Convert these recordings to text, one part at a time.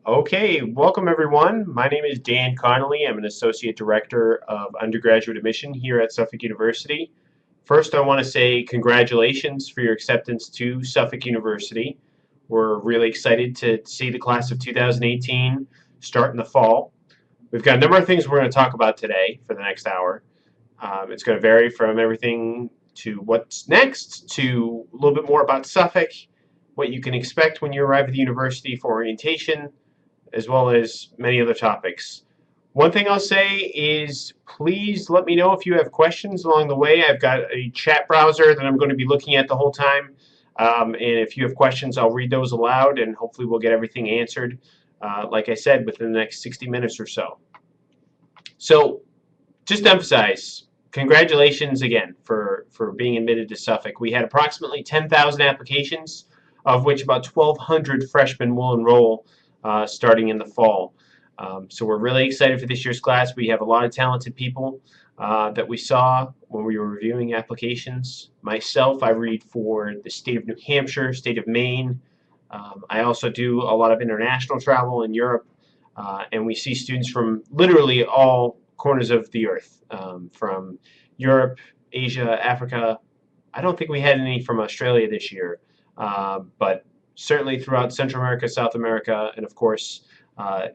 Okay, welcome everyone. My name is Dan Connolly. I'm an Associate Director of Undergraduate Admission here at Suffolk University. First, I want to say congratulations for your acceptance to Suffolk University. We're really excited to see the class of 2018 start in the fall. We've got a number of things we're going to talk about today for the next hour. It's going to vary from everything to what's next to a little bit more about Suffolk, what you can expect when you arrive at the university for orientation, as well as many other topics. One thing I'll say is please let me know if you have questions along the way. I've got a chat browser that I'm going to be looking at the whole time. And if you have questions, I'll read those aloud and hopefully we'll get everything answered, like I said, within the next 60 minutes or so. So just to emphasize, congratulations again for being admitted to Suffolk. We had approximately 10,000 applications, of which about 1,200 freshmen will enroll starting in the fall. So we're really excited for this year's class. We have a lot of talented people that we saw when we were reviewing applications. Myself, I read for the state of New Hampshire, state of Maine. I also do a lot of international travel in Europe, and we see students from literally all corners of the earth, from Europe, Asia, Africa. I don't think we had any from Australia this year, but certainly throughout Central America, South America, and of course,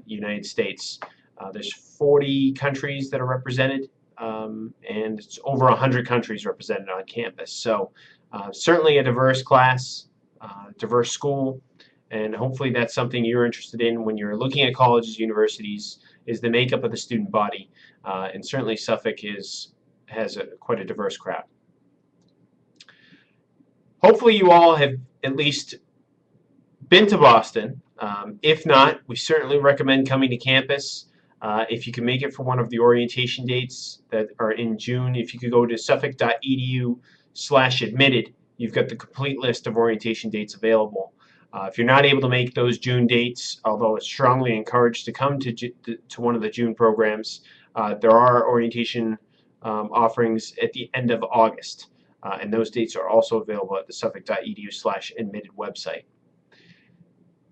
United States. There's 40 countries that are represented, and it's over 100 countries represented on campus. So certainly a diverse class, diverse school, and hopefully that's something you're interested in when you're looking at colleges, universities, is the makeup of the student body. And certainly Suffolk has quite a diverse crowd. Hopefully you all have at least been to Boston. If not, we certainly recommend coming to campus. If you can make it for one of the orientation dates that are in June, if you could go to suffolk.edu/admitted, you've got the complete list of orientation dates available. If you're not able to make those June dates, although it's strongly encouraged to come to one of the June programs, there are orientation offerings at the end of August, and those dates are also available at the suffolk.edu/admitted website.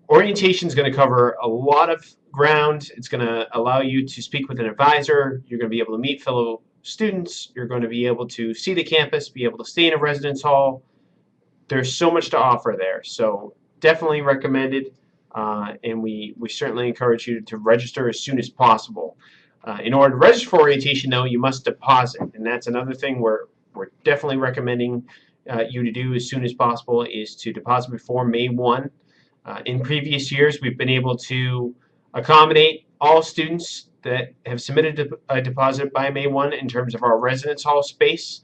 Orientation is going to cover a lot of ground. It's going to allow you to speak with an advisor. You're going to be able to meet fellow students. You're going to be able to see the campus, be able to stay in a residence hall. There's so much to offer there. So definitely recommended, and we certainly encourage you to register as soon as possible. In order to register for orientation, though, you must deposit, and that's another thing we're definitely recommending you to do as soon as possible, is to deposit before May 1. In previous years, we've been able to accommodate all students that have submitted a deposit by May 1 in terms of our residence hall space.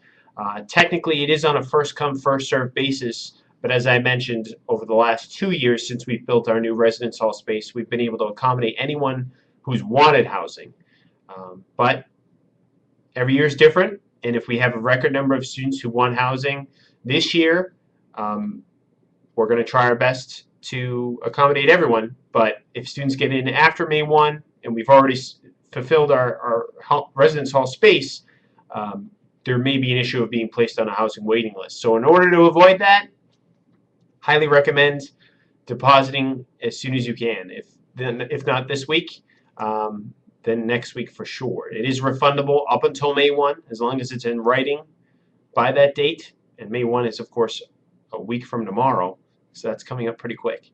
Technically, it is on a first-come, first-served basis, but as I mentioned, over the last 2 years since we've built our new residence hall space, we've been able to accommodate anyone who's wanted housing. But every year is different, and if we have a record number of students who want housing this year, we're going to try our best to accommodate everyone. But if students get in after May 1 and we've already fulfilled our residence hall space, there may be an issue of being placed on a housing waiting list. So in order to avoid that, highly recommend depositing as soon as you can. If not this week, then next week for sure. It is refundable up until May 1, as long as it's in writing by that date. And May 1 is, of course, a week from tomorrow, so that's coming up pretty quick.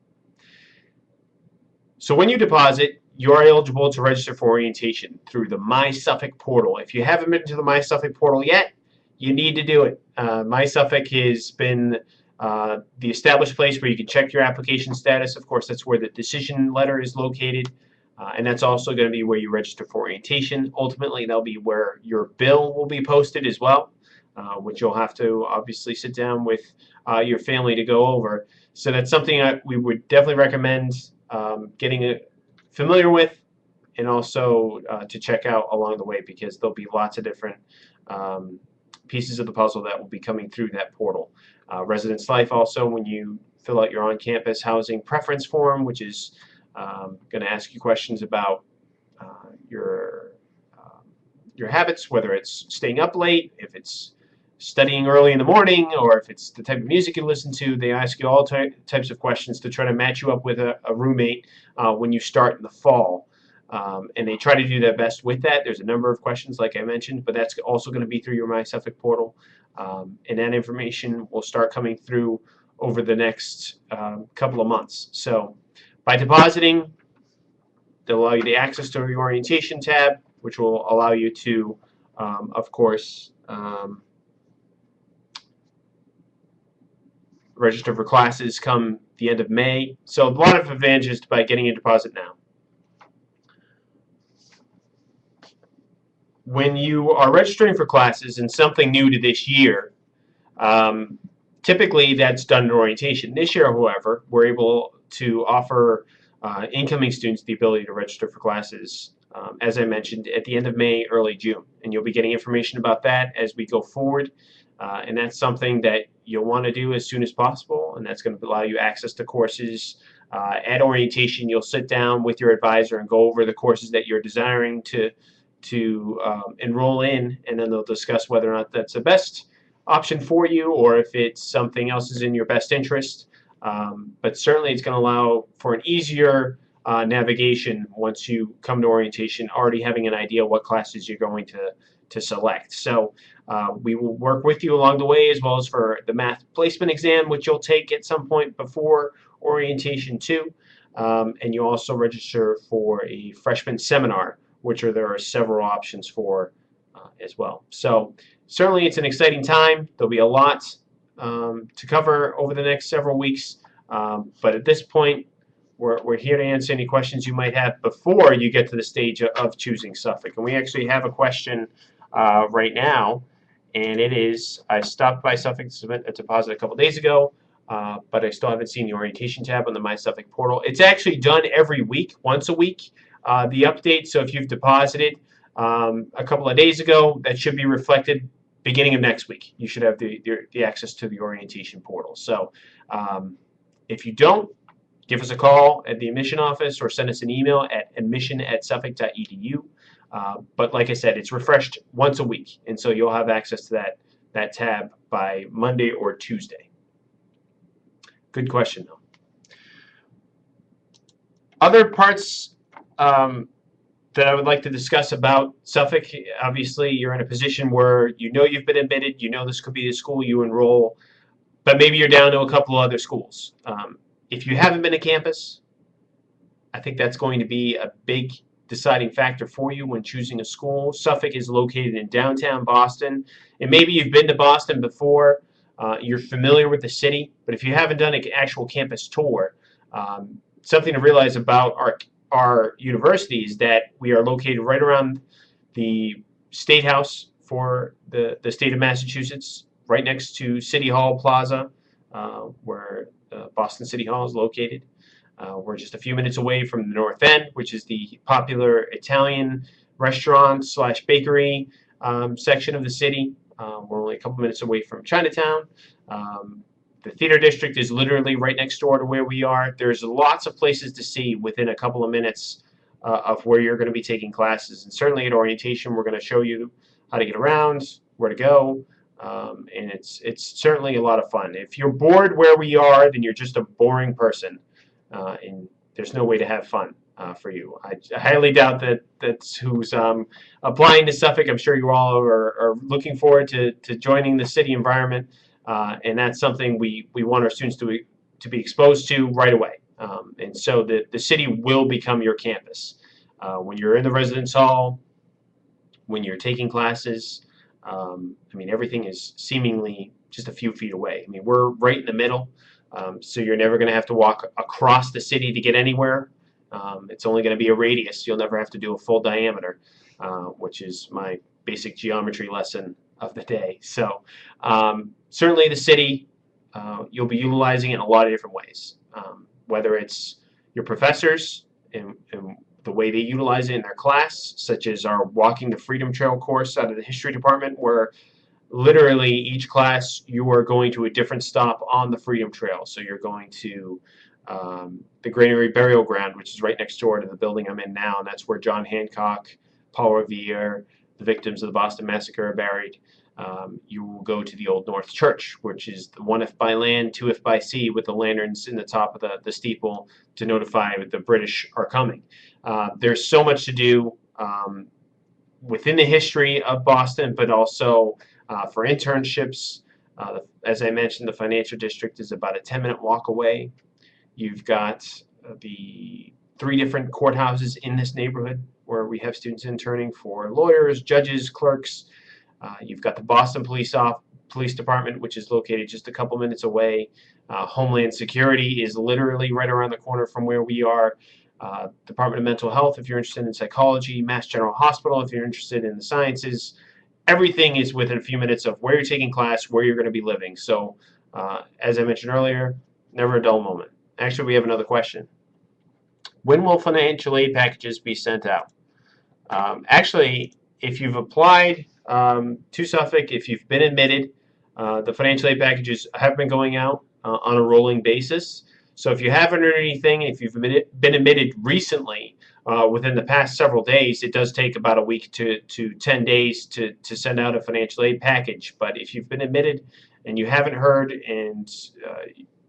So when you deposit, you're eligible to register for orientation through the My Suffolk portal. If you haven't been to the My Suffolk portal yet, you need to do it. My Suffolk has been the established place where you can check your application status. Of course, that's where the decision letter is located. And that's also going to be where you register for orientation. Ultimately, that'll be where your bill will be posted as well, which you'll have to obviously sit down with your family to go over. So that's something we would definitely recommend getting familiar with, and also to check out along the way, because there'll be lots of different pieces of the puzzle that will be coming through that portal. Residence Life also, when you fill out your on-campus housing preference form, which is going to ask you questions about your habits, whether it's staying up late, if it's studying early in the morning, or if it's the type of music you listen to. They ask you all types of questions to try to match you up with a roommate when you start in the fall. And they try to do their best with that. There's a number of questions, like I mentioned, but that's also going to be through your My Suffolk portal. And that information will start coming through over the next couple of months. So by depositing, they'll allow you the access to the orientation tab, which will allow you to, of course, register for classes come the end of May. So a lot of advantages by getting a deposit now. When you are registering for classes and something new to this year, typically that's done in orientation. This year, however, we're able to offer incoming students the ability to register for classes, as I mentioned, at the end of May, early June. And you'll be getting information about that as we go forward. And that's something that you'll want to do as soon as possible, and that's going to allow you access to courses. At orientation, you'll sit down with your advisor and go over the courses that you're desiring to enroll in, and then they'll discuss whether or not that's the best option for you or if it's something else is in your best interest. But certainly it's going to allow for an easier navigation once you come to orientation, already having an idea what classes you're going to select. So we will work with you along the way, as well as for the math placement exam, which you'll take at some point before orientation too. And you also register for a freshman seminar, which there are several options for as well. So certainly it's an exciting time. There'll be a lot to cover over the next several weeks. But at this point, we're here to answer any questions you might have before you get to the stage of choosing Suffolk. And we actually have a question right now, and it is, I stopped by Suffolk to submit a deposit a couple days ago, but I still haven't seen the orientation tab on the My Suffolk portal. It's actually done every week, once a week, the update. So if you've deposited a couple of days ago, that should be reflected beginning of next week. You should have the access to the orientation portal. So if you don't, give us a call at the admission office or send us an email at admission@suffolk.edu. But like I said, it's refreshed once a week, and so you'll have access to that tab by Monday or Tuesday. Good question, though. Other parts that I would like to discuss about Suffolk. Obviously, you're in a position where you know you've been admitted, you know this could be the school you enroll, but maybe you're down to a couple of other schools. If you haven't been to campus, I think that's going to be a big deciding factor for you when choosing a school. Suffolk is located in downtown Boston, and maybe you've been to Boston before, you're familiar with the city, but if you haven't done an actual campus tour, something to realize about our university is that we are located right around the State House for the state of Massachusetts, right next to City Hall Plaza, where Boston City Hall is located. We're just a few minutes away from the North End, which is the popular Italian restaurant / bakery section of the city. We're only a couple minutes away from Chinatown. The theater district is literally right next door to where we are. There's lots of places to see within a couple of minutes of where you're going to be taking classes. And certainly at orientation, we're going to show you how to get around, where to go, and it's certainly a lot of fun. If you're bored where we are, then you're just a boring person, and there's no way to have fun for you. I highly doubt that's who's applying to Suffolk. I'm sure you all are looking forward to joining the city environment. And that's something we want our students to be exposed to right away. And so the city will become your campus. When you're in the residence hall, when you're taking classes, I mean, everything is seemingly just a few feet away. I mean, we're right in the middle, so you're never going to have to walk across the city to get anywhere. It's only going to be a radius. You'll never have to do a full diameter, which is my basic geometry lesson of the day. So certainly the city, you'll be utilizing it in a lot of different ways, whether it's your professors and the way they utilize it in their class, such as our Walking the Freedom Trail course out of the history department, where literally each class you are going to a different stop on the Freedom Trail. So you're going to the Granary Burial Ground, which is right next door to the building I'm in now, and that's where John Hancock, Paul Revere, the victims of the Boston Massacre are buried. you will go to the Old North Church, which is 1 if by land, 2 if by sea, with the lanterns in the top of the steeple to notify the British are coming. There's so much to do within the history of Boston, but also for internships. As I mentioned, the financial district is about a 10-minute walk away. You've got the 3 different courthouses in this neighborhood where we have students interning for lawyers, judges, clerks. You've got the Boston Police Department, which is located just a couple minutes away. Homeland Security is literally right around the corner from where we are. Department of Mental Health, if you're interested in psychology. Mass General Hospital, if you're interested in the sciences. Everything is within a few minutes of where you're taking class, where you're going to be living. So, as I mentioned earlier, never a dull moment. Actually, we have another question. When will financial aid packages be sent out? Actually, if you've applied to Suffolk, if you've been admitted, the financial aid packages have been going out on a rolling basis. So if you haven't heard anything, if you've been admitted recently, within the past several days, it does take about a week to 10 days to send out a financial aid package. But if you've been admitted and you haven't heard, and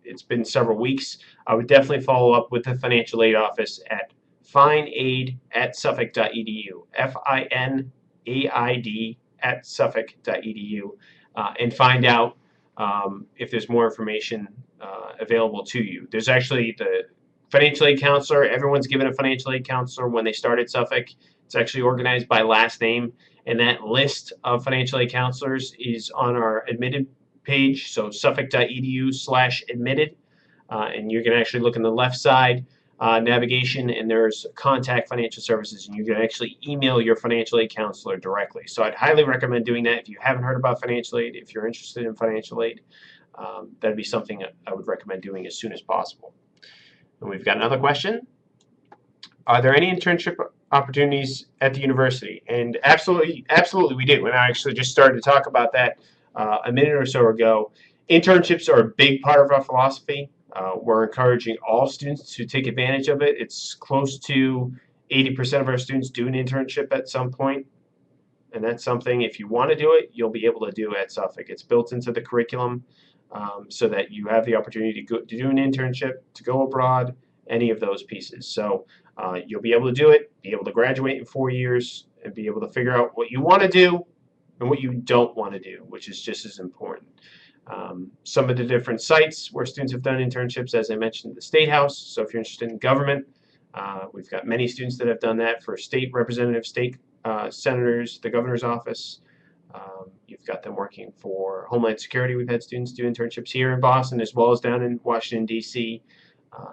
it's been several weeks, I would definitely follow up with the financial aid office at finaid@suffolk.edu, FINAID@suffolk.edu, and find out if there's more information available to you. There's actually the financial aid counselor. Everyone's given a financial aid counselor when they start at Suffolk. It's actually organized by last name, and that list of financial aid counselors is on our admitted page, so suffolk.edu/admitted, and you can actually look on the left side navigation, and there's contact financial services, and you can actually email your financial aid counselor directly. So I'd highly recommend doing that if you haven't heard about financial aid. If you're interested in financial aid, that'd be something I would recommend doing as soon as possible. And we've got another question. Are there any internship opportunities at the university? And absolutely we do. And I actually just started to talk about that a minute or so ago. Internships are a big part of our philosophy. We're encouraging all students to take advantage of it. It's close to 80% of our students do an internship at some point. And that's something, if you want to do it, you'll be able to do at Suffolk. It's built into the curriculum so that you have the opportunity to do an internship, to go abroad, any of those pieces. So you'll be able to do it, be able to graduate in 4 years, and be able to figure out what you want to do and what you don't want to do, which is just as important. Some of the different sites where students have done internships, as I mentioned, the State House. So if you're interested in government, we've got many students that have done that for state representatives, state senators, the governor's office. You've got them working for Homeland Security. We've had students do internships here in Boston as well as down in Washington, D.C.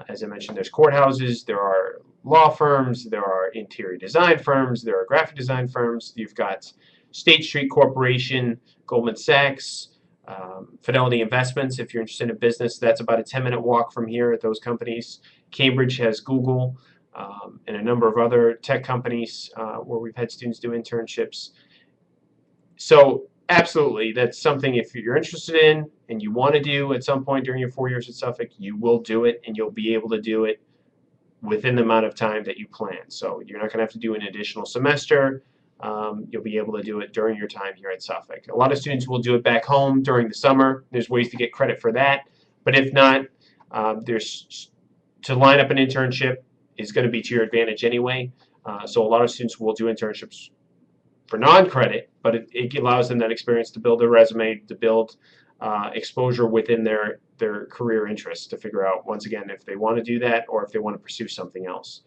As I mentioned, there's courthouses, there are law firms, there are interior design firms, there are graphic design firms. You've got State Street Corporation, Goldman Sachs, Fidelity Investments. If you're interested in business, that's about a 10-minute walk from here at those companies. Cambridge has Google and a number of other tech companies where we've had students do internships. So absolutely, that's something if you're interested in and you want to do at some point during your 4 years at Suffolk, you will do it, and you'll be able to do it within the amount of time that you plan. So you're not going to have to do an additional semester. You'll be able to do it during your time here at Suffolk. A lot of students will do it back home during the summer. There's ways to get credit for that. But if not, to line up an internship is going to be to your advantage anyway. So a lot of students will do internships for non-credit, but it allows them that experience to build a resume, to build exposure within their career interests, to figure out, once again, if they want to do that or if they want to pursue something else.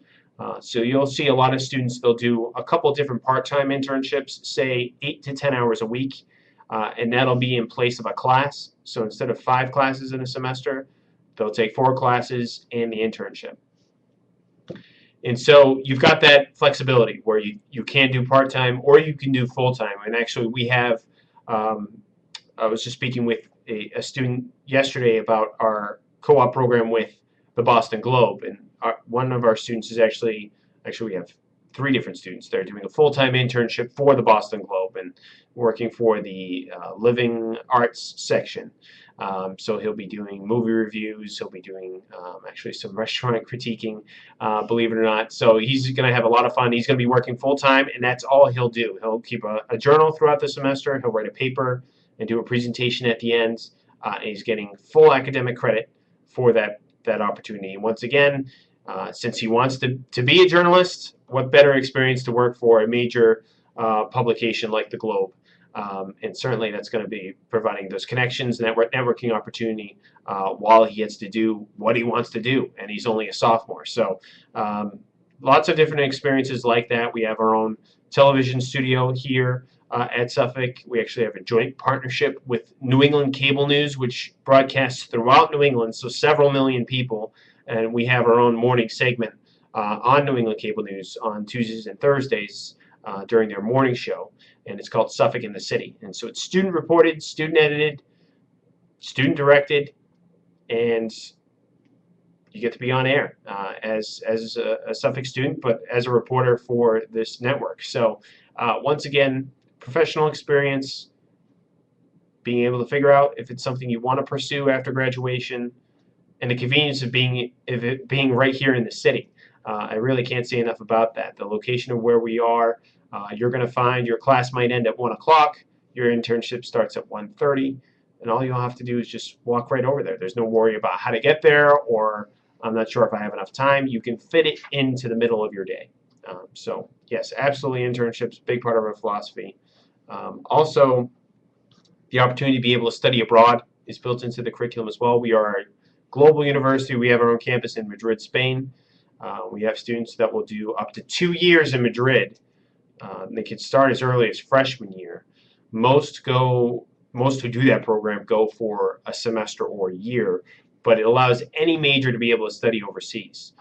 So you'll see a lot of students, they'll do a couple different part-time internships, say 8 to 10 hours a week, and that'll be in place of a class. So instead of 5 classes in a semester, they'll take 4 classes and the internship. And so you've got that flexibility where you can do part-time or you can do full-time. And actually we have, I was just speaking with a student yesterday about our co-op program with the Boston Globe. And one of our students is actually we have 3 different students. They're doing a full-time internship for the Boston Globe and working for the living arts section. So he'll be doing movie reviews. He'll be doing actually some restaurant critiquing, believe it or not. So he's going to have a lot of fun. He's going to be working full time, and that's all he'll do. He'll keep a journal throughout the semester. He'll write a paper and do a presentation at the end. And he's getting full academic credit for that opportunity. And once again, since he wants to be a journalist, what better experience to work for a major publication like the Globe? And certainly that's going to be providing those connections and that networking opportunity while he gets to do what he wants to do. And he's only a sophomore. So lots of different experiences like that. We have our own television studio here at Suffolk. We actually have a joint partnership with New England Cable News, which broadcasts throughout New England, so several million people. And we have our own morning segment on New England Cable News on Tuesdays and Thursdays during their morning show, and it's called Suffolk in the City. And so it's student reported, student edited, student directed, and you get to be on air as a Suffolk student, but as a reporter for this network. So once again, professional experience, being able to figure out if it's something you want to pursue after graduation, and the convenience of it being right here in the city. I really can't say enough about that. The location of where we are, you're going to find your class might end at 1 o'clock, your internship starts at 1:30, and all you'll have to do is just walk right over there. There's no worry about how to get there, or I'm not sure if I have enough time. You can fit it into the middle of your day. So yes, absolutely, internships, big part of our philosophy. Also, the opportunity to be able to study abroad is built into the curriculum as well. We are a global university. We have our own campus in Madrid, Spain. We have students that will do up to 2 years in Madrid. They can start as early as freshman year. Most who do that program go for a semester or a year, but it allows any major to be able to study overseas.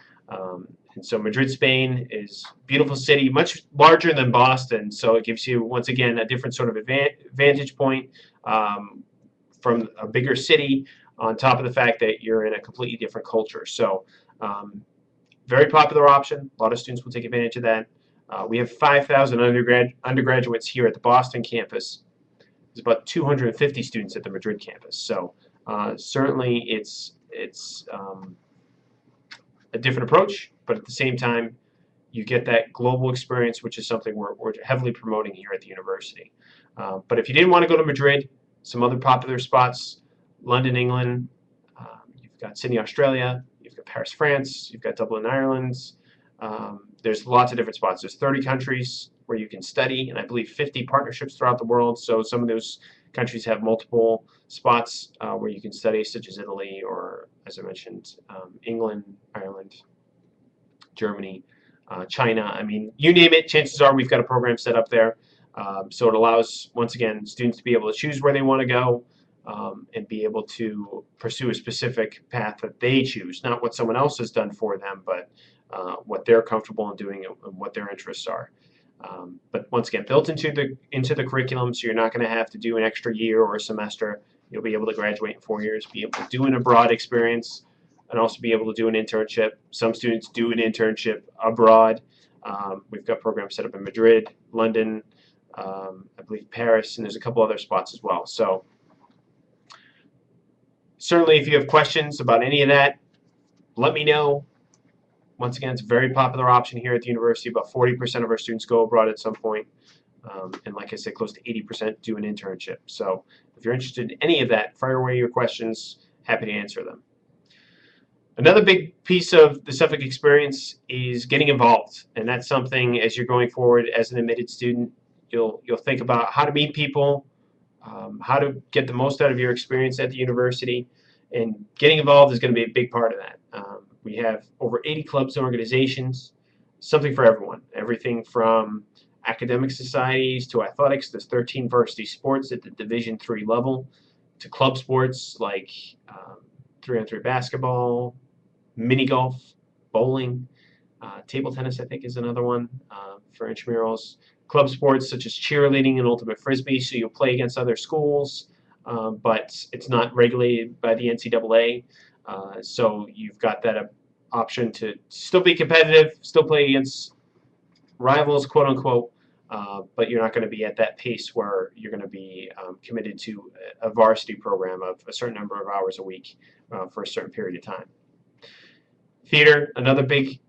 And so Madrid, Spain is a beautiful city, much larger than Boston, so it gives you, once again, a different sort of vantage point from a bigger city, on top of the fact that you're in a completely different culture. So very popular option. A lot of students will take advantage of that. We have 5,000 undergraduates here at the Boston campus. There's about 250 students at the Madrid campus. So certainly it's a different approach, but at the same time, you get that global experience, which is something we're heavily promoting here at the university. But if you didn't want to go to Madrid, some other popular spots: London, England, you've got Sydney, Australia, you've got Paris, France, you've got Dublin, Ireland. There's lots of different spots. There's 30 countries where you can study, and I believe 50 partnerships throughout the world. So some of those countries have multiple spots where you can study, such as Italy, or, as I mentioned, England, Ireland, Germany, China. I mean, you name it, chances are we've got a program set up there. So it allows, once again, students to be able to choose where they want to go and be able to pursue a specific path that they choose, not what someone else has done for them, but what they're comfortable in doing and what their interests are. But once again, built into the curriculum, so you're not going to have to do an extra year or a semester. You'll be able to graduate in 4 years, be able to do an abroad experience, and also be able to do an internship. Some students do an internship abroad. We've got programs set up in Madrid, London, I believe Paris, and there's a couple other spots as well. So certainly, if you have questions about any of that, let me know. Once again, it's a very popular option here at the university. About 40% of our students go abroad at some point. And like I said, close to 80% do an internship. So if you're interested in any of that, fire away your questions. Happy to answer them. Another big piece of the Suffolk experience is getting involved. And that's something, as you're going forward as an admitted student, you'll think about how to meet people, how to get the most out of your experience at the university. And getting involved is going to be a big part of that. We have over 80 clubs and organizations, something for everyone. Everything from academic societies to athletics. There's 13 varsity sports at the Division III level, to club sports like 3-on-3 basketball, mini golf, bowling, table tennis I think is another one for intramurals. Club sports such as cheerleading and ultimate frisbee, so you'll play against other schools, but it's not regulated by the NCAA. So you've got that option to still be competitive, still play against rivals, quote unquote, but you're not going to be at that pace where you're going to be committed to a varsity program of a certain number of hours a week for a certain period of time. Theater, another big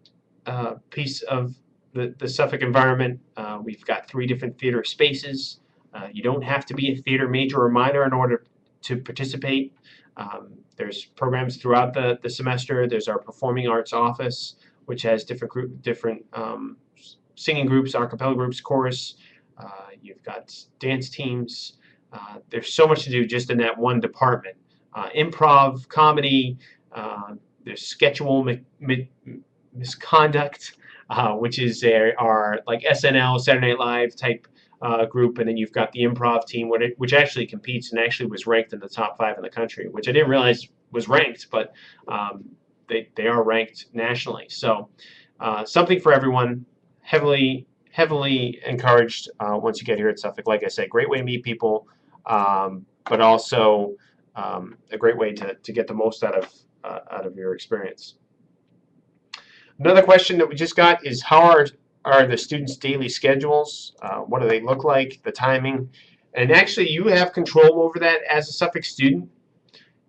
piece of the Suffolk environment. We've got 3 different theater spaces. You don't have to be a theater major or minor in order to participate. There's programs throughout the semester. There's our performing arts office, which has different singing groups, a cappella groups, chorus. You've got dance teams. There's so much to do just in that one department. Improv, comedy. There's schedule misconduct, which is our like SNL, Saturday Night Live type group, and then you've got the improv team, which actually competes and actually was ranked in the top 5 in the country, which I didn't realize was ranked, but they are ranked nationally. So something for everyone. Heavily encouraged once you get here at Suffolk. Like I said, great way to meet people, but also a great way to get the most out of your experience. Another question that we just got is how are the students' daily schedules? What do they look like? The timing? And actually, you have control over that as a Suffolk student.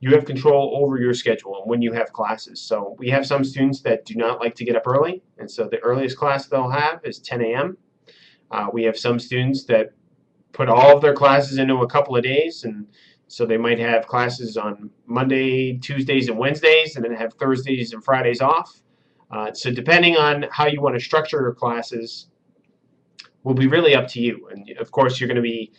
You have control over your schedule and when you have classes. So we have some students that do not like to get up early, and so the earliest class they'll have is 10 a.m. We have some students that put all of their classes into a couple of days, and so they might have classes on Monday, Tuesdays, and Wednesdays, and then have Thursdays and Fridays off. So depending on how you want to structure your classes will be really up to you. And of course, you're going to be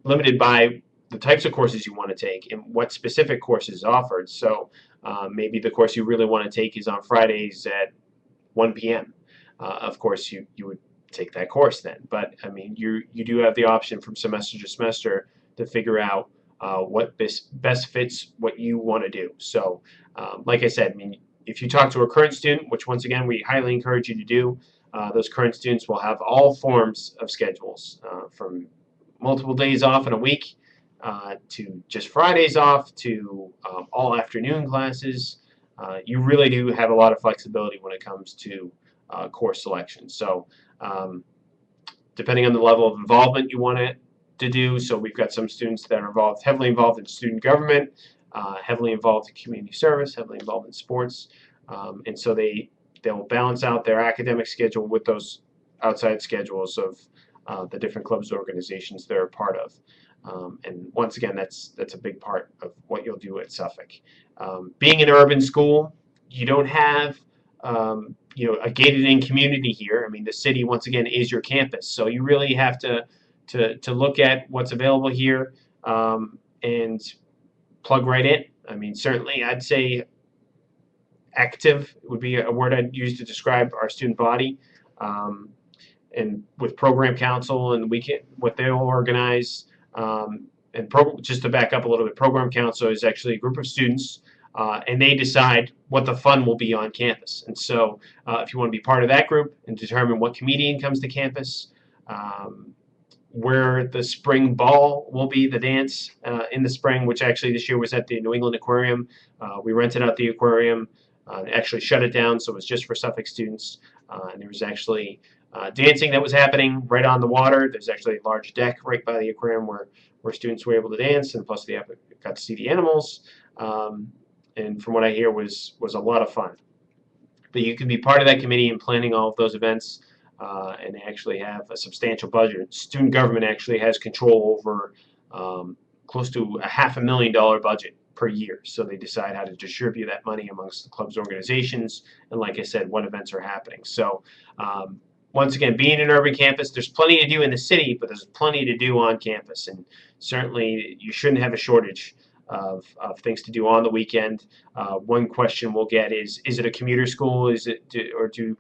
limited by the types of courses you want to take and what specific courses is offered. So maybe the course you really want to take is on Fridays at 1 p.m. Of course, you would take that course then. But I mean, you do have the option from semester to semester to figure out what best fits what you want to do. So like I said, I mean, if you talk to a current student, which once again we highly encourage you to do, those current students will have all forms of schedules, from multiple days off in a week to just Fridays off to all afternoon classes. You really do have a lot of flexibility when it comes to course selection. So depending on the level of involvement you want to do, so we've got some students that are heavily involved in student government, heavily involved in community service, heavily involved in sports, and so they'll balance out their academic schedule with those outside schedules of the different clubs and organizations they're a part of. And once again, that's a big part of what you'll do at Suffolk. Being an urban school, you don't have a gated-in community here. I mean, the city once again is your campus, so you really have to look at what's available here and plug right in. I mean, certainly, I'd say active would be a word I'd use to describe our student body. And with program council and what they'll organize. Just to back up a little bit, program council is actually a group of students, and they decide what the fun will be on campus. And so if you want to be part of that group and determine what comedian comes to campus, where the spring ball will be, the dance in the spring, which actually this year was at the New England Aquarium. We rented out the aquarium, actually shut it down, so it was just for Suffolk students. And there was actually dancing that was happening right on the water. There's actually a large deck right by the aquarium where students were able to dance, and plus they got to see the animals. And from what I hear was a lot of fun. But you can be part of that committee in planning all of those events, and they actually have a substantial budget. Student government actually has control over close to a $500,000 budget per year. So they decide how to distribute that money amongst the club's organizations, and like I said, what events are happening. So once again, being an urban campus, there's plenty to do in the city, but there's plenty to do on campus, and certainly you shouldn't have a shortage of things to do on the weekend. One question we'll get is it a commuter school? Or do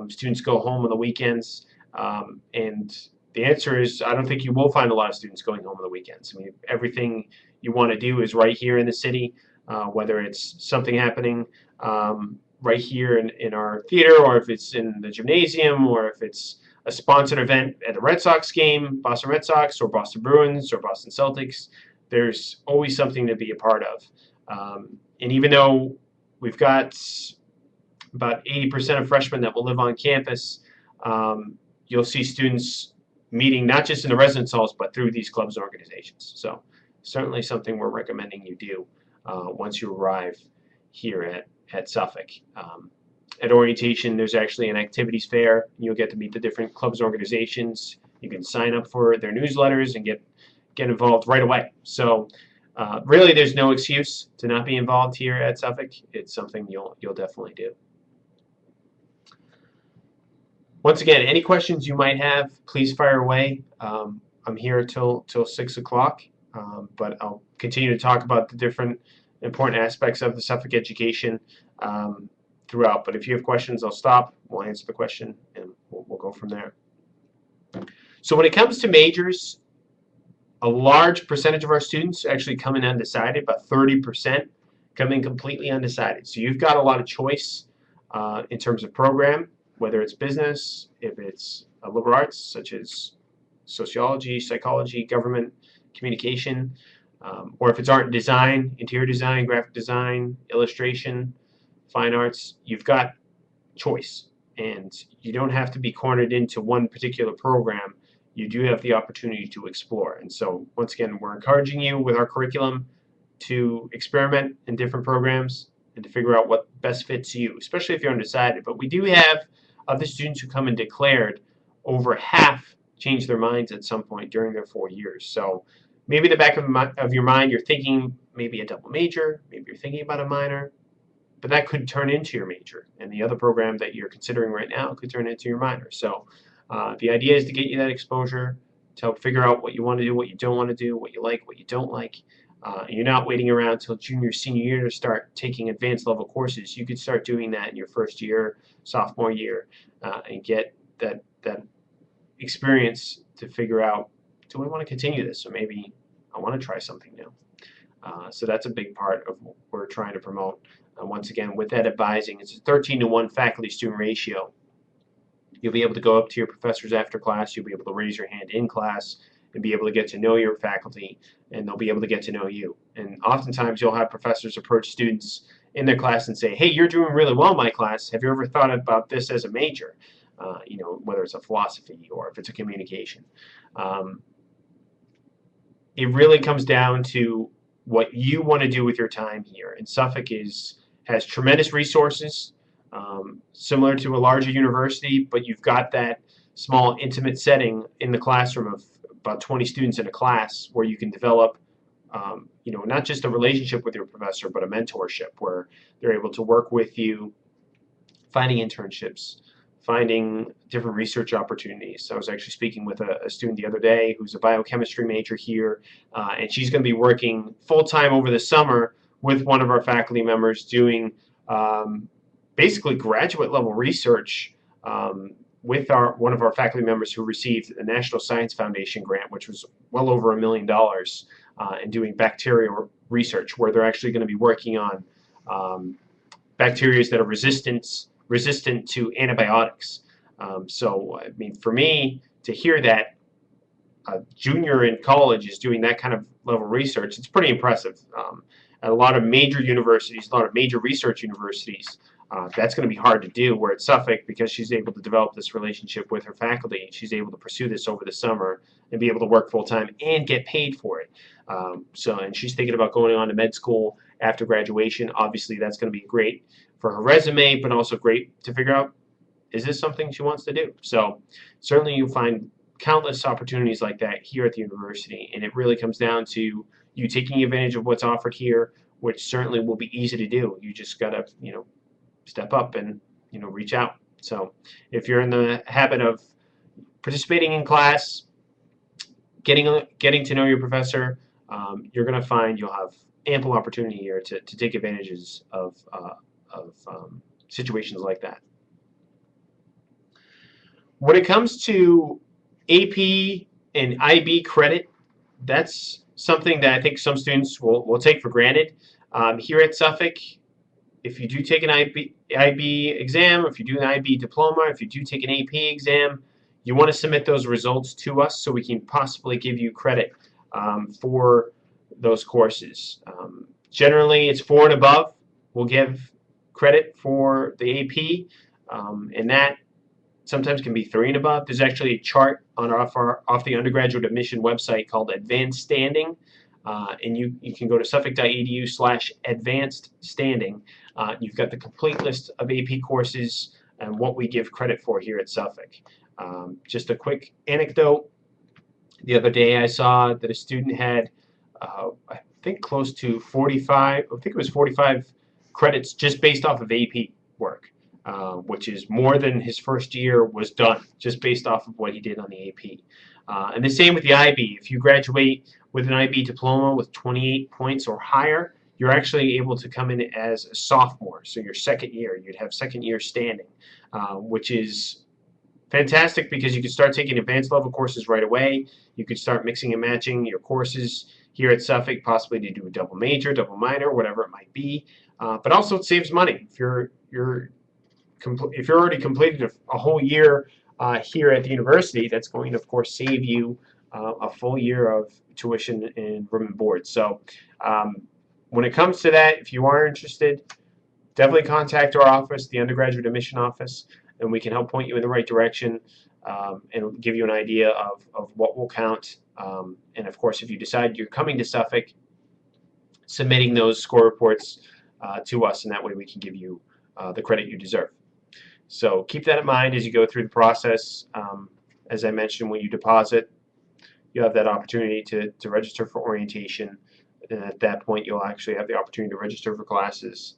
students go home on the weekends? And the answer is I don't think you will find a lot of students going home on the weekends. I mean, everything you want to do is right here in the city, whether it's something happening right here in our theater, or if it's in the gymnasium, or if it's a sponsored event at a Red Sox game, Boston Red Sox or Boston Bruins or Boston Celtics. There's always something to be a part of. And even though we've got about 80% of freshmen that will live on campus, you'll see students meeting not just in the residence halls, but through these clubs and organizations. So certainly something we're recommending you do once you arrive here at Suffolk. At orientation, there's actually an activities fair. You'll get to meet the different clubs and organizations. You can sign up for their newsletters and get involved right away. So really, there's no excuse to not be involved here at Suffolk. It's something you'll definitely do. Once again, any questions you might have, please fire away. I'm here till 6 o'clock, but I'll continue to talk about the different important aspects of the Suffolk education throughout. But if you have questions, I'll stop. We'll answer the question, and we'll go from there. So when it comes to majors, a large percentage of our students actually come in undecided. About 30% come in completely undecided. So you've got a lot of choice in terms of program, whether it's business, if it's liberal arts, such as sociology, psychology, government, communication, or if it's art and design, interior design, graphic design, illustration, fine arts. You've got choice, and you don't have to be cornered into one particular program. You do have the opportunity to explore. And so once again, we're encouraging you with our curriculum to experiment in different programs and to figure out what best fits you, especially if you're undecided. But we do have, of the students who come and declared, over half change their minds at some point during their 4 years. So maybe in the back of your mind, you're thinking maybe a double major, maybe you're thinking about a minor, but that could turn into your major. And the other program that you're considering right now could turn into your minor. So the idea is to get you that exposure, to help figure out what you want to do, what you don't want to do, what you like, what you don't like. You're not waiting around until junior, senior year to start taking advanced level courses. You could start doing that in your first year, sophomore year, and get that experience to figure out, do I want to continue this? Or maybe I want to try something new. So that's a big part of what we're trying to promote. Once again, with that advising, it's a 13-to-1 faculty-student ratio. You'll be able to go up to your professors after class. You'll be able to raise your hand in class and be able to get to know your faculty, and they'll be able to get to know you. And oftentimes you'll have professors approach students in their class and say, hey, you're doing really well in my class. Have you ever thought about this as a major? Whether it's a philosophy or if it's a communication. It really comes down to what you want to do with your time here. And Suffolk has tremendous resources, similar to a larger university, but you've got that small intimate setting in the classroom of about 20 students in a class where you can develop not just a relationship with your professor, but a mentorship where they're able to work with you, finding internships, finding different research opportunities. So I was actually speaking with a student the other day who's a biochemistry major here, and she's going to be working full-time over the summer with one of our faculty members doing basically graduate level research with one of our faculty members who received the National Science Foundation grant, which was well over $1 million, and doing bacterial research where they're actually going to be working on bacteria that are resistant to antibiotics. So, I mean, for me to hear that a junior in college is doing that kind of level research, it's pretty impressive. At a lot of major universities, a lot of major research universities, that's going to be hard to do. Where at Suffolk, because she's able to develop this relationship with her faculty, she's able to pursue this over the summer and be able to work full time and get paid for it. And she's thinking about going on to med school after graduation. Obviously, that's going to be great for her resume, but also great to figure out, is this something she wants to do? So certainly you'll find countless opportunities like that here at the university, and it really comes down to you taking advantage of what's offered here, which certainly will be easy to do. You just got to, step up and, reach out. So if you're in the habit of participating in class, getting to know your professor, you're going to find you'll have ample opportunity here to take advantages of situations like that. When it comes to AP and IB credit, that's something that I think some students will take for granted. Here at Suffolk, if you do take an IB exam, if you do an IB diploma, if you do take an AP exam, you want to submit those results to us so we can possibly give you credit for those courses. Generally, it's 4 and above. We'll give credit for the AP, and that sometimes can be 3 and above. There's actually a chart on off the undergraduate admission website called Advanced Standing, and you can go to suffolk.edu/advanced standing. You've got the complete list of AP courses and what we give credit for here at Suffolk. Just a quick anecdote. The other day I saw that a student had, I think close to 45, I think it was 45 credits just based off of AP work, which is more than his first year was done, just based off of what he did on the AP. And the same with the IB. If you graduate with an IB diploma with 28 points or higher, you're actually able to come in as a sophomore. So your second year, you'd have second year standing, which is fantastic because you can start taking advanced level courses right away. You could start mixing and matching your courses here at Suffolk, possibly to do a double major, double minor, whatever it might be. But also it saves money. If you're already completed a whole year here at the university, that's going to, of course, save you a full year of tuition and room and board. So when it comes to that, if you are interested, definitely contact our office, the undergraduate admission office, and we can help point you in the right direction and give you an idea of what will count. And of course, if you decide you're coming to Suffolk, submitting those score reports to us, and that way we can give you the credit you deserve. So keep that in mind as you go through the process. As I mentioned, when you deposit, you have that opportunity to register for orientation. And at that point, you'll actually have the opportunity to register for classes.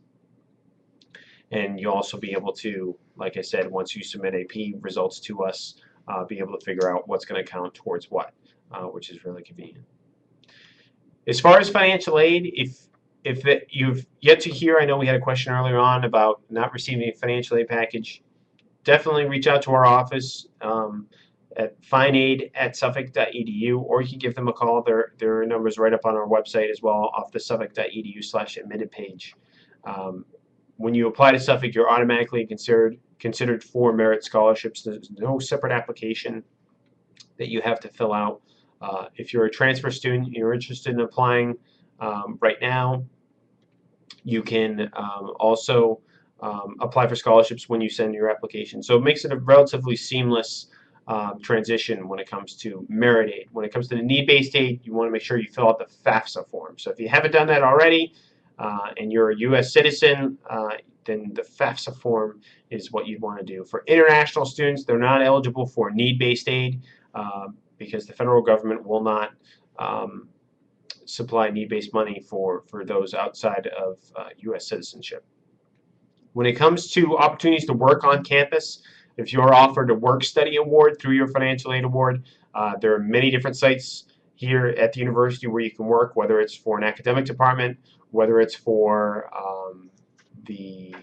And you'll also be able to, like I said, once you submit AP results to us, be able to figure out what's going to count towards what, which is really convenient. As far as financial aid, if you've yet to hear, I know we had a question earlier on about not receiving a financial aid package, definitely reach out to our office at finaid@suffolk.edu, or you can give them a call. Their number's right up on our website as well, off the suffolk.edu/admitted page. When you apply to Suffolk, you're automatically considered for merit scholarships. There's no separate application that you have to fill out. If you're a transfer student, you're interested in applying right now, you can also apply for scholarships when you send your application. So it makes it a relatively seamless transition when it comes to merit aid. When it comes to the need-based aid, you want to make sure you fill out the FAFSA form. So if you haven't done that already, and you're a U.S. citizen, then the FAFSA form is what you'd want to do. For international students, they're not eligible for need-based aid because the federal government will not supply need-based money for those outside of U.S. citizenship. When it comes to opportunities to work on campus, if you're offered a work-study award through your financial aid award, there are many different sites here at the university where you can work, whether it's for an academic department, whether it's for the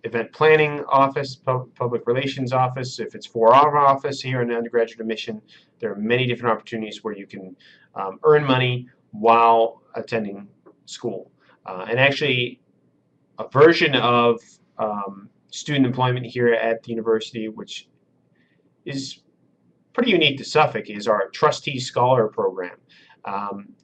event planning office, public relations office, if it's for our office here in undergraduate admission, there are many different opportunities where you can earn money while attending school. And actually, a version of student employment here at the university, which is pretty unique to Suffolk, is our Trustee Scholar Program.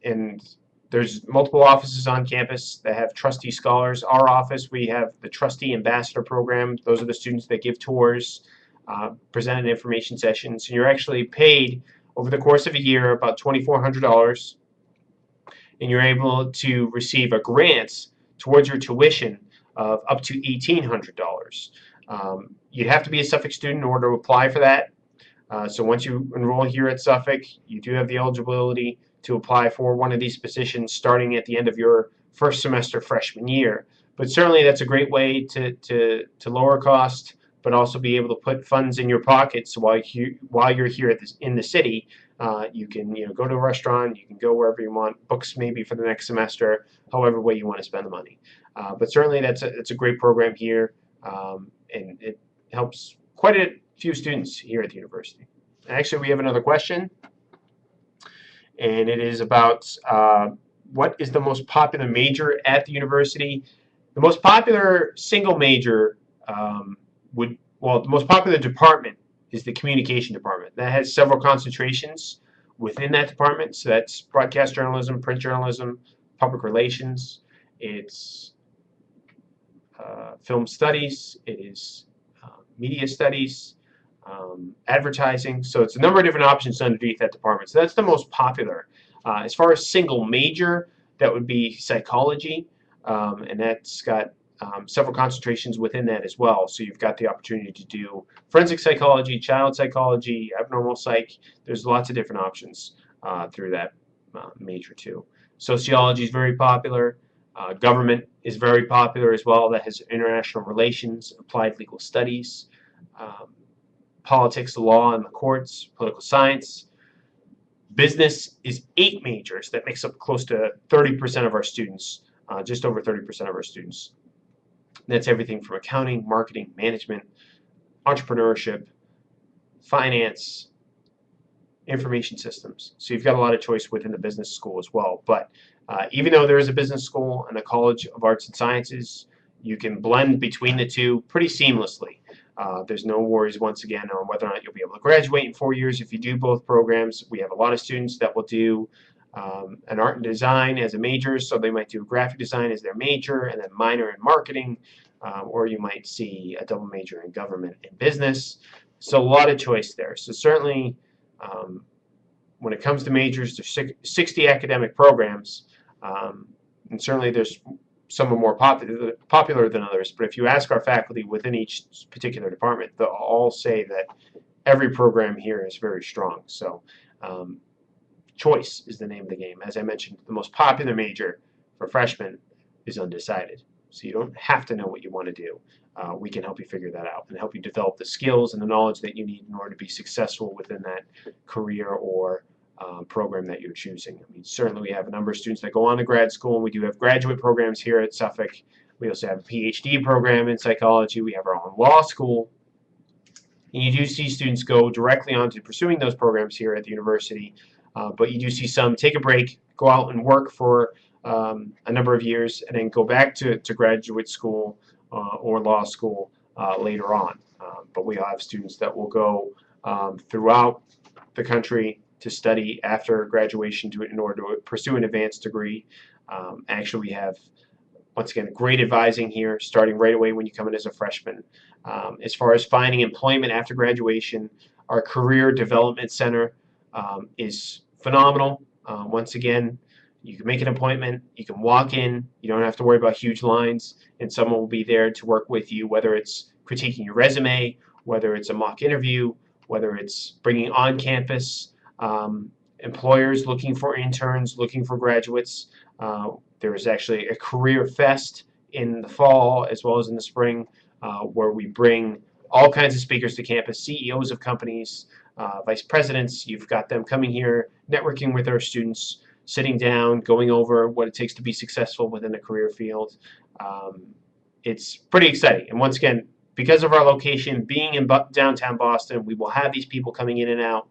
And there's multiple offices on campus that have trustee scholars. Our office, we have the Trustee Ambassador Program. Those are the students that give tours, present information sessions. And you're actually paid over the course of a year about $2,400, and you're able to receive a grant towards your tuition of up to $1,800. You'd have to be a Suffolk student in order to apply for that. So once you enroll here at Suffolk, you do have the eligibility to apply for one of these positions starting at the end of your first semester freshman year. But certainly that's a great way to lower cost, but also be able to put funds in your pockets while you're here in the city. You can go to a restaurant, you can go wherever you want, books maybe for the next semester, however way you want to spend the money. But certainly it's a great program here, and it helps quite a few students here at the university. Actually, we have another question, and it is about what is the most popular major at the university. The most popular single major the most popular department is the communication department. That has several concentrations within that department. So that's broadcast journalism, print journalism, public relations. It's film studies. It is media studies, advertising. So it's a number of different options underneath that department. So that's the most popular. As far as single major, that would be psychology, and that's got several concentrations within that as well. So you've got the opportunity to do forensic psychology, child psychology, abnormal psych. There's lots of different options through that major too. Sociology is very popular. Government is very popular as well. That has international relations, applied legal studies, politics, law, and the courts, political science. Business is 8 majors. That makes up close to 30% of our students, just over 30% of our students. That's everything from accounting, marketing, management, entrepreneurship, finance, information systems. So you've got a lot of choice within the business school as well. But even though there is a business school and a college of arts and sciences, you can blend between the two pretty seamlessly. There's no worries, once again, on whether or not you'll be able to graduate in 4 years if you do both programs. We have a lot of students that will do an art and design as a major, so they might do graphic design as their major and then minor in marketing, or you might see a double major in government and business. So a lot of choice there. So certainly, when it comes to majors, there's 60 academic programs, and certainly there's some are more popular than others. But if you ask our faculty within each particular department, they'll all say that every program here is very strong. So choice is the name of the game. As I mentioned, the most popular major for freshmen is undecided. So you don't have to know what you want to do. We can help you figure that out and help you develop the skills and the knowledge that you need in order to be successful within that career or program that you're choosing. I mean, certainly we have a number of students that go on to grad school, and we do have graduate programs here at Suffolk. We also have a PhD program in psychology. We have our own law school. And you do see students go directly on to pursuing those programs here at the university, but you do see some take a break, go out and work for a number of years, and then go back to graduate school or law school later on. But we have students that will go throughout the country to study after graduation in order to pursue an advanced degree. Actually, we have, once again, great advising here, starting right away when you come in as a freshman. As far as finding employment after graduation, our Career Development Center is phenomenal. Once again, you can make an appointment, you can walk in, you don't have to worry about huge lines, and someone will be there to work with you, whether it's critiquing your resume, whether it's a mock interview, whether it's bringing on campus employers looking for interns, looking for graduates. There is actually a career fest in the fall as well as in the spring where we bring all kinds of speakers to campus, CEOs of companies, vice presidents. You've got them coming here, networking with our students, sitting down, going over what it takes to be successful within the career field. It's pretty exciting. And once again, because of our location being in downtown Boston, we will have these people coming in and out,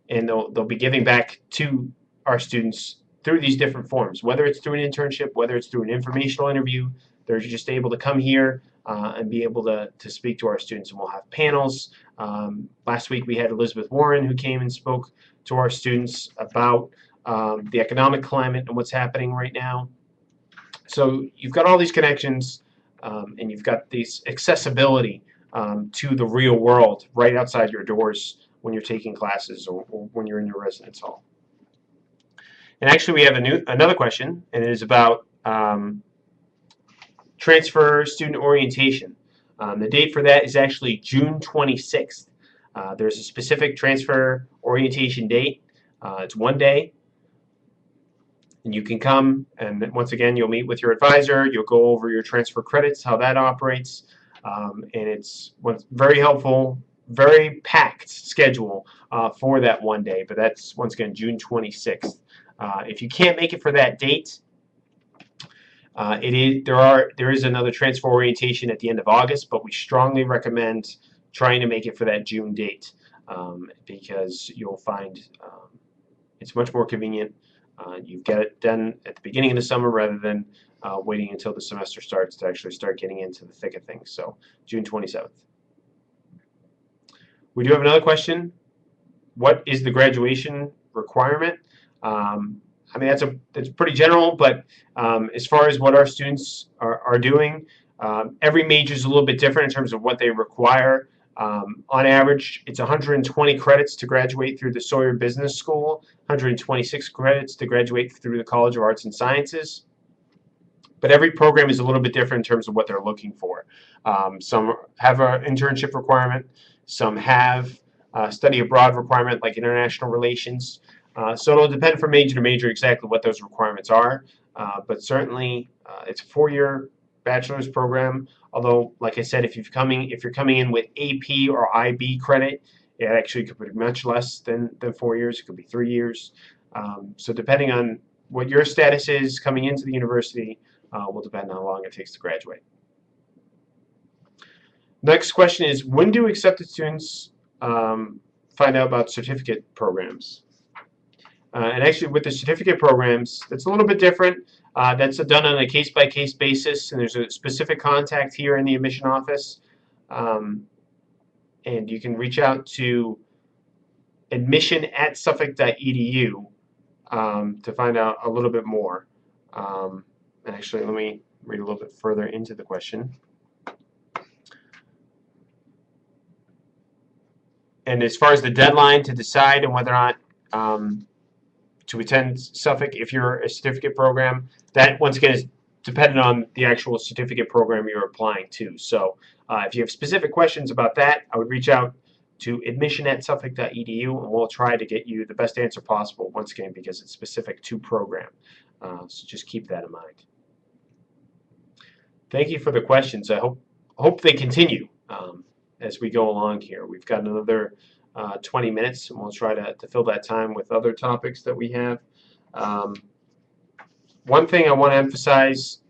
and they'll be giving back to our students through these different forms, whether it's through an internship, whether it's through an informational interview. They're just able to come here and be able to speak to our students, and we'll have panels. Last week we had Elizabeth Warren, who came and spoke to our students about the economic climate and what's happening right now. So you've got all these connections, and you've got this accessibility to the real world right outside your doors when you're taking classes or when you're in your residence hall. And actually, we have another question, and it is about transfer student orientation. The date for that is actually June 26th. There's a specific transfer orientation date. It's one day, and you can come, and once again, you'll meet with your advisor. You'll go over your transfer credits, how that operates, and it's very helpful, very packed schedule for that one day. But that's, once again, June 26th. If you can't make it for that date, there is another transfer orientation at the end of August, but we strongly recommend trying to make it for that June date because you'll find it's much more convenient. You've got it done at the beginning of the summer rather than waiting until the semester starts to actually start getting into the thick of things. So June 27th. We do have another question. What is the graduation requirement? I mean, that's pretty general, but as far as what our students are doing, Every major is a little bit different in terms of what they require. On average, it's 120 credits to graduate through the Sawyer Business School, 126 credits to graduate through the College of Arts and Sciences. But every program is a little bit different in terms of what they're looking for. Some have an internship requirement, some have a study abroad requirement like international relations. So it'll depend from major to major exactly what those requirements are. But certainly it's a 4-year bachelor's program. Although, like I said, if you're coming in with AP or IB credit, it actually could be much less than 4 years. It could be 3 years. So depending on what your status is coming into the university will depend on how long it takes to graduate. Next question is, when do accepted students find out about certificate programs? And actually, with the certificate programs, it's a little bit different. That's done on a case-by-case basis, and there's a specific contact here in the admission office. And you can reach out to admission@suffolk.edu to find out a little bit more. And actually, let me read a little bit further into the question. And as far as the deadline to decide on whether or not to attend Suffolk, if you're a certificate program, that once again is dependent on the actual certificate program you're applying to. So if you have specific questions about that, I would reach out to admission@suffolk.edu, and we'll try to get you the best answer possible, once again, because it's specific to program. So just keep that in mind. Thank you for the questions. I hope they continue as we go along here. We've got another 20 minutes, and we'll try to fill that time with other topics that we have. One thing I want to emphasize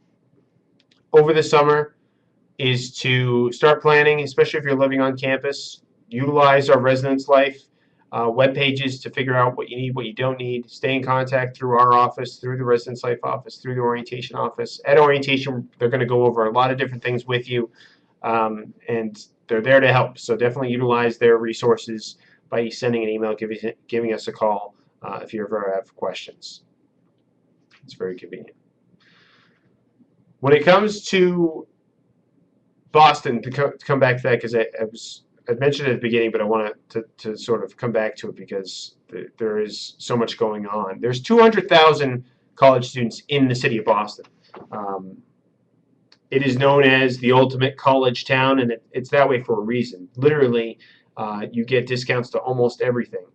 over the summer is to start planning, especially if you're living on campus. Utilize our residence life web pages to figure out what you need, what you don't need. Stay in contact through our office, through the residence life office, through the orientation office. At orientation, they're going to go over a lot of different things with you, and they're there to help. So definitely utilize their resources by sending an email, giving us a call if you ever have questions. It's very convenient. When it comes to Boston, to come back to that, because I mentioned at the beginning, but I want to sort of come back to it because there is so much going on. There's 200,000 college students in the city of Boston. It is known as the ultimate college town, and it's that way for a reason. Literally, you get discounts to almost everything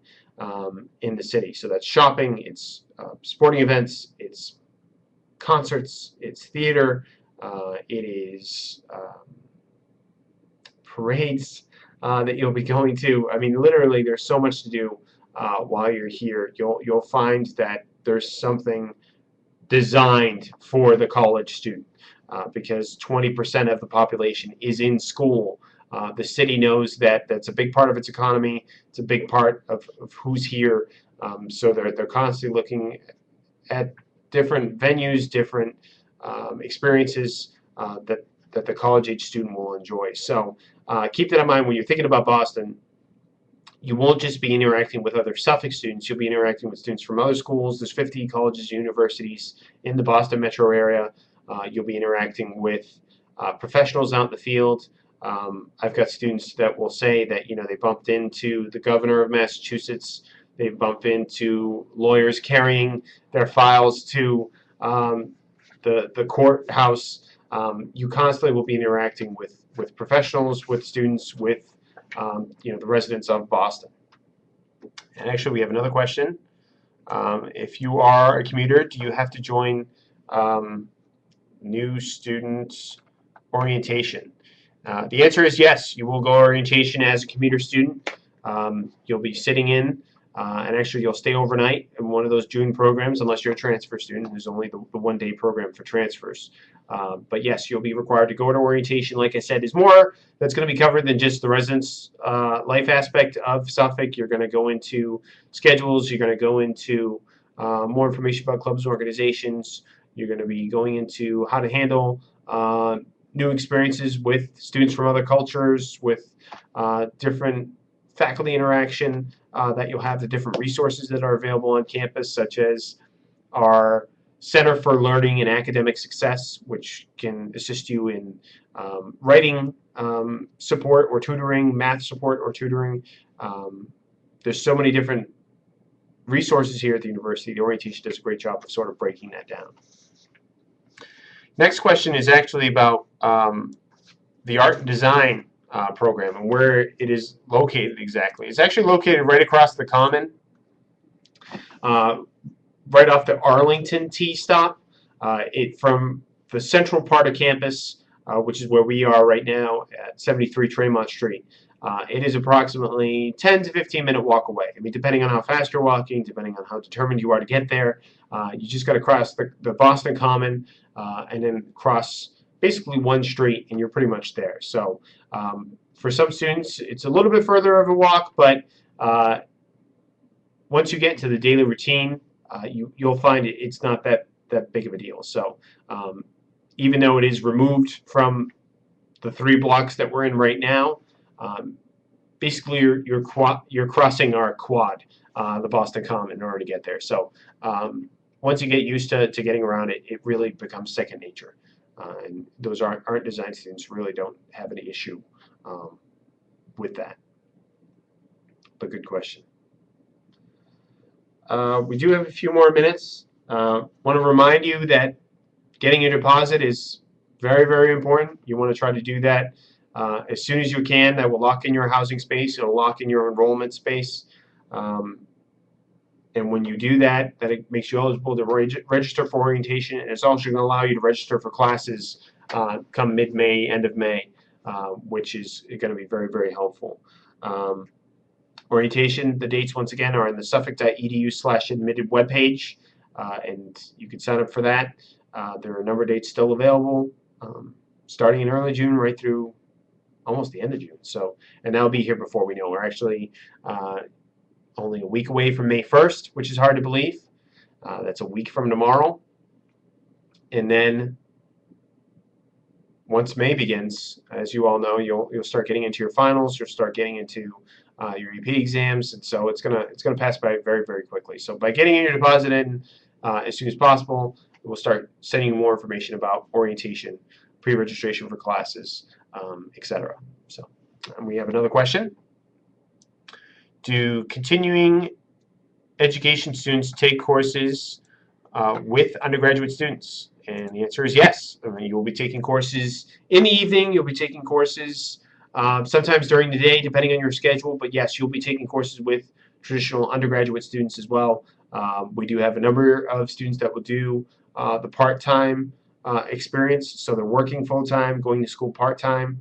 in the city. So that's shopping, it's sporting events, it's concerts, it's theater, it is parades that you'll be going to. I mean, literally, there's so much to do while you're here. You'll find that there's something designed for the college student because 20% of the population is in school. The city knows that that's a big part of its economy. It's a big part of who's here. So they're constantly looking at different venues, different experiences that the college-age student will enjoy. So keep that in mind when you're thinking about Boston. You won't just be interacting with other Suffolk students. You'll be interacting with students from other schools. There's 50 colleges and universities in the Boston metro area. You'll be interacting with professionals out in the field. I've got students that will say that they bumped into the governor of Massachusetts. They bump into lawyers carrying their files to the courthouse. You constantly will be interacting with professionals, with students, with the residents of Boston. And actually, we have another question. If you are a commuter, do you have to join new student orientation? The answer is yes. You will go orientation as a commuter student. You'll be sitting in, and actually you'll stay overnight in one of those June programs, unless you're a transfer student. There's only the one-day program for transfers. But yes, you'll be required to go to orientation. Like I said, is more that's going to be covered than just the residence life aspect of Suffolk. You're going to go into schedules. You're going to go into more information about clubs and organizations. You're going to be going into how to handle new experiences with students from other cultures, with different faculty interaction that you'll have, the different resources that are available on campus, such as our Center for Learning and Academic Success, which can assist you in writing support or tutoring, math support or tutoring. There's so many different resources here at the university. The orientation does a great job of sort of breaking that down. Next question is actually about the art and design program and where it is located exactly. It's actually located right across the Common, right off the Arlington T stop. From the central part of campus, which is where we are right now at 73 Tremont Street. It is approximately 10 to 15-minute walk away. I mean, depending on how fast you're walking, depending on how determined you are to get there, you just got to cross the Boston Common and then cross basically one street, and you're pretty much there. So for some students, it's a little bit further of a walk, but once you get into the daily routine, you'll find it's not that big of a deal. So even though it is removed from the 3 blocks that we're in right now, basically you're crossing our quad, the Boston Common, in order to get there. So once you get used to getting around it, it really becomes second nature. And those art design students really don't have any issue with that. But good question. We do have a few more minutes. Want to remind you that getting your deposit is very, very important. You want to try to do that as soon as you can. That will lock in your housing space. It'll lock in your enrollment space. And when you do that, it makes you eligible to register for orientation. And it's also going to allow you to register for classes come mid-May, end of May, which is going to be very, very helpful. Orientation, the dates once again are on the suffolk.edu/admitted webpage, and you can sign up for that. There are a number of dates still available, starting in early June right through almost the end of June. So, and that'll be here before we know. We're actually only a week away from May 1st, which is hard to believe. That's a week from tomorrow. And then once May begins, as you all know, you'll start getting into your finals. You'll start getting into your EP exams, and so it's gonna pass by very, very quickly. So by getting your deposit in as soon as possible, we'll start sending you more information about orientation, pre-registration for classes, etc. So, and we have another question. Do continuing education students take courses with undergraduate students? And the answer is yes. I mean, you'll be taking courses in the evening. You'll be taking courses sometimes during the day, depending on your schedule. But yes, you'll be taking courses with traditional undergraduate students as well. We do have a number of students that will do the part-time experience. So they're working full-time, going to school part-time.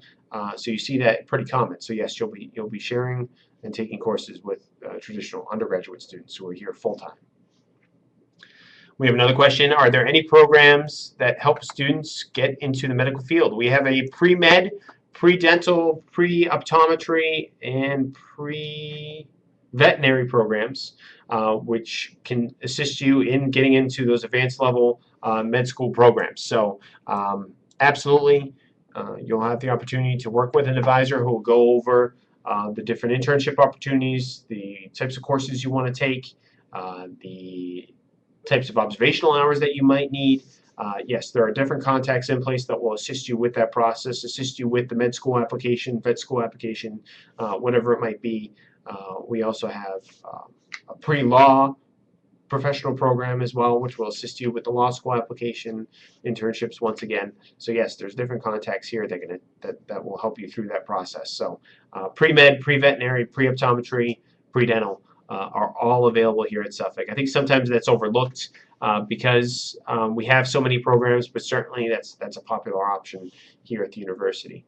So you see that pretty common. So yes, you'll be sharing and taking courses with traditional undergraduate students who are here full-time. We have another question. Are there any programs that help students get into the medical field? We have a pre-med, pre-dental, pre-optometry, and pre-veterinary programs, which can assist you in getting into those advanced level med school programs. So absolutely, you'll have the opportunity to work with an advisor who will go over the different internship opportunities, the types of courses you want to take, the types of observational hours that you might need. Yes, there are different contacts in place that will assist you with that process, assist you with the med school application, vet school application, whatever it might be. We also have a pre-law professional program as well, which will assist you with the law school application, internships once again. So yes, there's different contacts here that will help you through that process. So pre-med, pre-veterinary, pre-optometry, pre-dental are all available here at Suffolk. I think sometimes that's overlooked because we have so many programs, but certainly that's a popular option here at the university.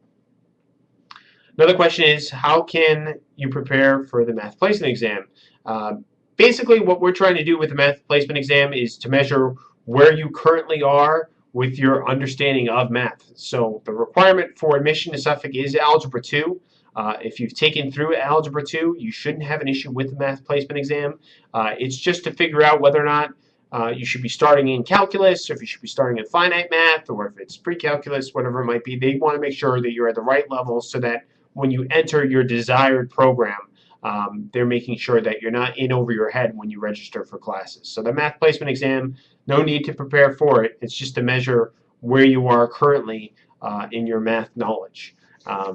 Another question is, how can you prepare for the math placement exam? Basically, what we're trying to do with the math placement exam is to measure where you currently are with your understanding of math. So the requirement for admission to Suffolk is Algebra 2. If you've taken through Algebra 2, you shouldn't have an issue with the math placement exam. It's just to figure out whether or not you should be starting in calculus, or if you should be starting in finite math, or if it's pre-calculus, whatever it might be. They want to make sure that you're at the right level so that when you enter your desired program, they're making sure that you're not in over your head when you register for classes. So the math placement exam, no need to prepare for it. It's just to measure where you are currently in your math knowledge.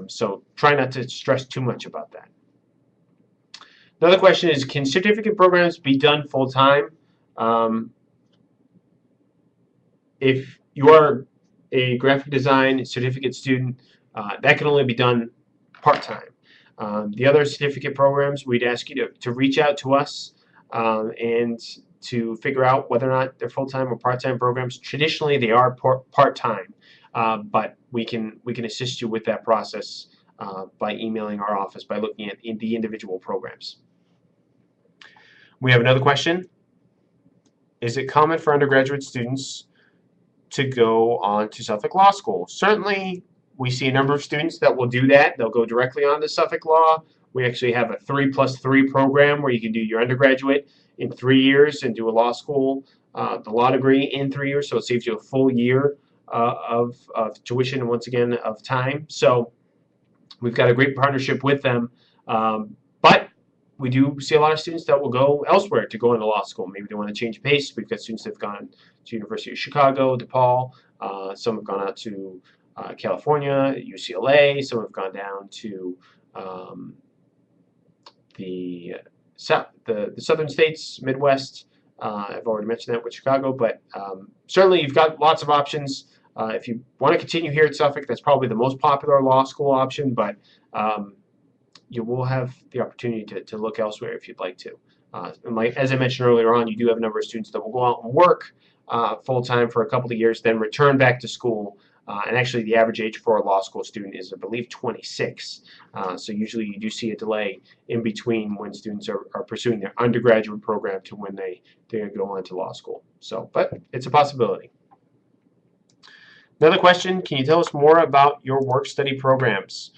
So try not to stress too much about that. Another question is, can certificate programs be done full-time? If you are a graphic design certificate student, that can only be done part-time. The other certificate programs, we'd ask you to reach out to us and to figure out whether or not they're full-time or part-time programs. Traditionally, they are part-time, but we can assist you with that process by emailing our office, by looking at the individual programs. We have another question. Is it common for undergraduate students to go on to Suffolk Law School? Certainly, we see a number of students that will do that. They'll go directly on to Suffolk Law. We actually have a 3+3 program where you can do your undergraduate in 3 years and do a law school, the law degree in 3 years, so it saves you a full year of tuition and, once again, of time. So we've got a great partnership with them, but we do see a lot of students that will go elsewhere to go into law school. Maybe they want to change pace. We've got students that have gone to University of Chicago, DePaul. Some have gone out to California, UCLA. Some have gone down to the southern states, Midwest. I've already mentioned that with Chicago, but certainly you've got lots of options. If you want to continue here at Suffolk, that's probably the most popular law school option, but you will have the opportunity to look elsewhere if you'd like to. And as I mentioned earlier on, you do have a number of students that will go out and work full-time for a couple of years, then return back to school. And actually, the average age for a law school student is, I believe, 26. So usually you do see a delay in between when students are pursuing their undergraduate program to when they go on to law school. So, but it's a possibility. Another question, can you tell us more about your work-study programs?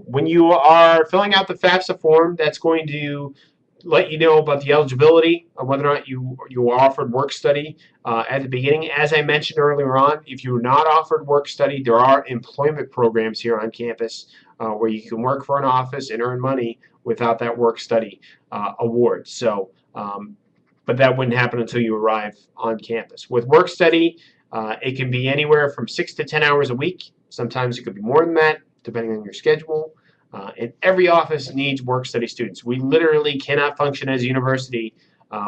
When you are filling out the FAFSA form, that's going to let you know about the eligibility of whether or not you are offered work study at the beginning. As I mentioned earlier on, if you're not offered work study, there are employment programs here on campus where you can work for an office and earn money without that work study award. So, but that wouldn't happen until you arrive on campus. With work study, it can be anywhere from 6 to 10 hours a week. Sometimes it could be more than that, depending on your schedule. And every office needs work-study students. We literally cannot function as a university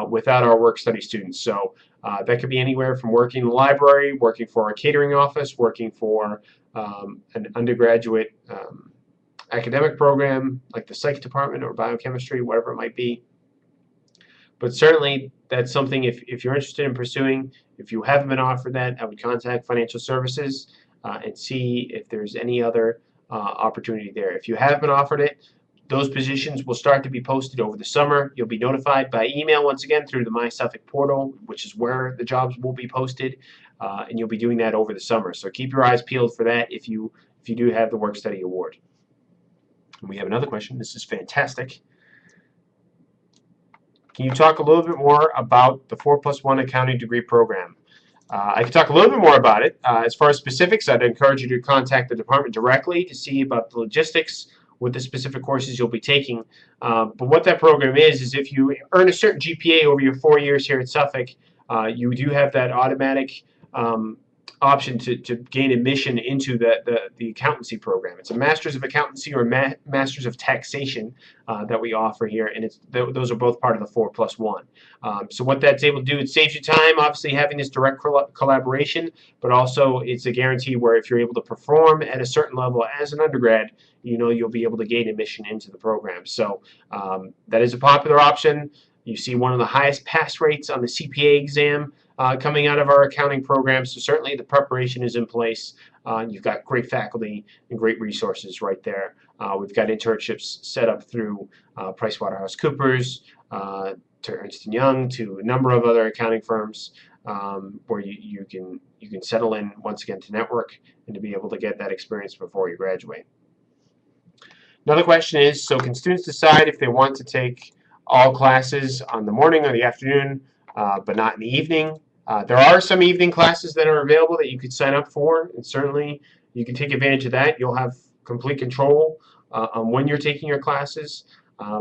without our work-study students. So that could be anywhere from working in the library, working for a catering office, working for an undergraduate academic program like the psych department or biochemistry, whatever it might be. But certainly that's something, if you're interested in pursuing, if you haven't been offered that, I would contact Financial Services and see if there's any other opportunity there. If you have been offered it, those positions will start to be posted over the summer. You'll be notified by email once again through the My Suffolk portal, which is where the jobs will be posted, and you'll be doing that over the summer. So keep your eyes peeled for that if you do have the work study award. And we have another question. This is fantastic. Can you talk a little bit more about the 4+1 accounting degree program? I can talk a little bit more about it. As far as specifics, I'd encourage you to contact the department directly to see about the logistics with the specific courses you'll be taking. But what that program is if you earn a certain GPA over your 4 years here at Suffolk, you do have that automatic option to gain admission into the accountancy program. It's a Master's of Accountancy or Master's of Taxation that we offer here, and those are both part of the 4+1. So what that's able to do, it saves you time, obviously, having this direct collaboration, but also it's a guarantee where if you're able to perform at a certain level as an undergrad, you know you'll be able to gain admission into the program. So that is a popular option. You see one of the highest pass rates on the CPA exam coming out of our accounting program, so certainly the preparation is in place. You've got great faculty and great resources right there. We've got internships set up through PricewaterhouseCoopers, to Ernst & Young, to a number of other accounting firms where you can settle in once again to network and to be able to get that experience before you graduate. Another question is, so can students decide if they want to take all classes on the morning or the afternoon, but not in the evening? There are some evening classes that are available that you could sign up for, and certainly you can take advantage of that. You'll have complete control on when you're taking your classes.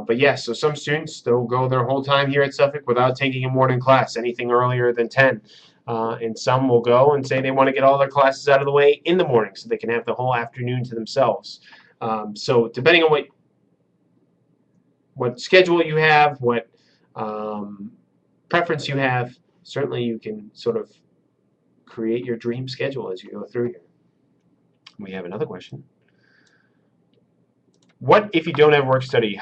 But yes, so some students, they'll go their whole time here at Suffolk without taking a morning class, anything earlier than 10. And some will go and say they want to get all their classes out of the way in the morning so they can have the whole afternoon to themselves. So depending on what schedule you have, what preference you have, certainly you can sort of create your dream schedule as you go through here. We have another question. What if you don't have work study?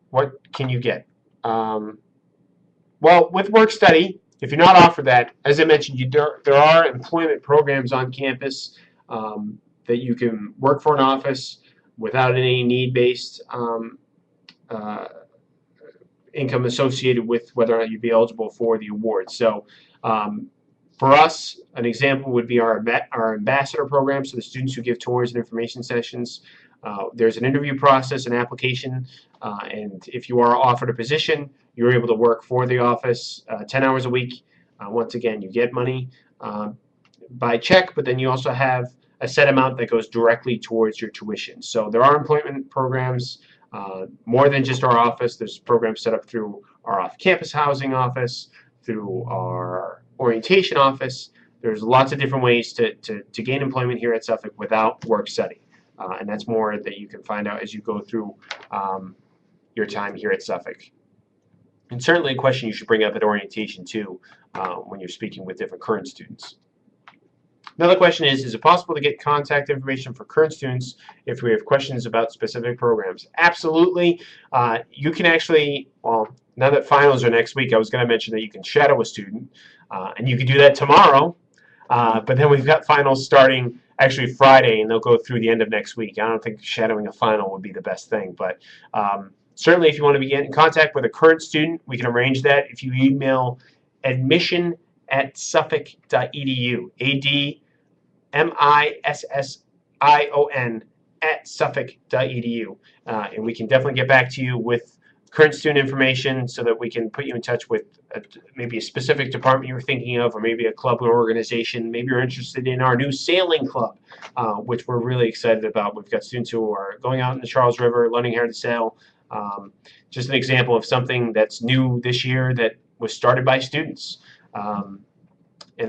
What can you get? Well, with work study, if you're not offered that, as I mentioned, there are employment programs on campus that you can work for an office without any need-based uh, income associated with whether or not you'd be eligible for the award. So for us, an example would be our ambassador program, so the students who give tours and information sessions. There's an interview process, an application, and if you are offered a position, you're able to work for the office 10 hours a week. Once again, you get money by check, but then you also have a set amount that goes directly towards your tuition. So there are employment programs more than just our office. There's programs set up through our off-campus housing office, through our orientation office. There's lots of different ways to gain employment here at Suffolk without work study. And that's more that you can find out as you go through your time here at Suffolk. And certainly a question you should bring up at orientation too when you're speaking with different current students. Another question is it possible to get contact information for current students if we have questions about specific programs? Absolutely. You can actually, well, now that finals are next week, I was going to mention that you can shadow a student, and you can do that tomorrow. But then we've got finals starting actually Friday, and they'll go through the end of next week. I don't think shadowing a final would be the best thing, but certainly if you want to get in contact with a current student, we can arrange that if you email admission@suffolk.edu, admission@suffolk.edu, and we can definitely get back to you with current student information so that we can put you in touch with maybe a specific department you were thinking of, or maybe a club or organization. Maybe you're interested in our new sailing club, which we're really excited about. We've got students who are going out in the Charles River, learning how to sail. Just an example of something that's new this year that was started by students. And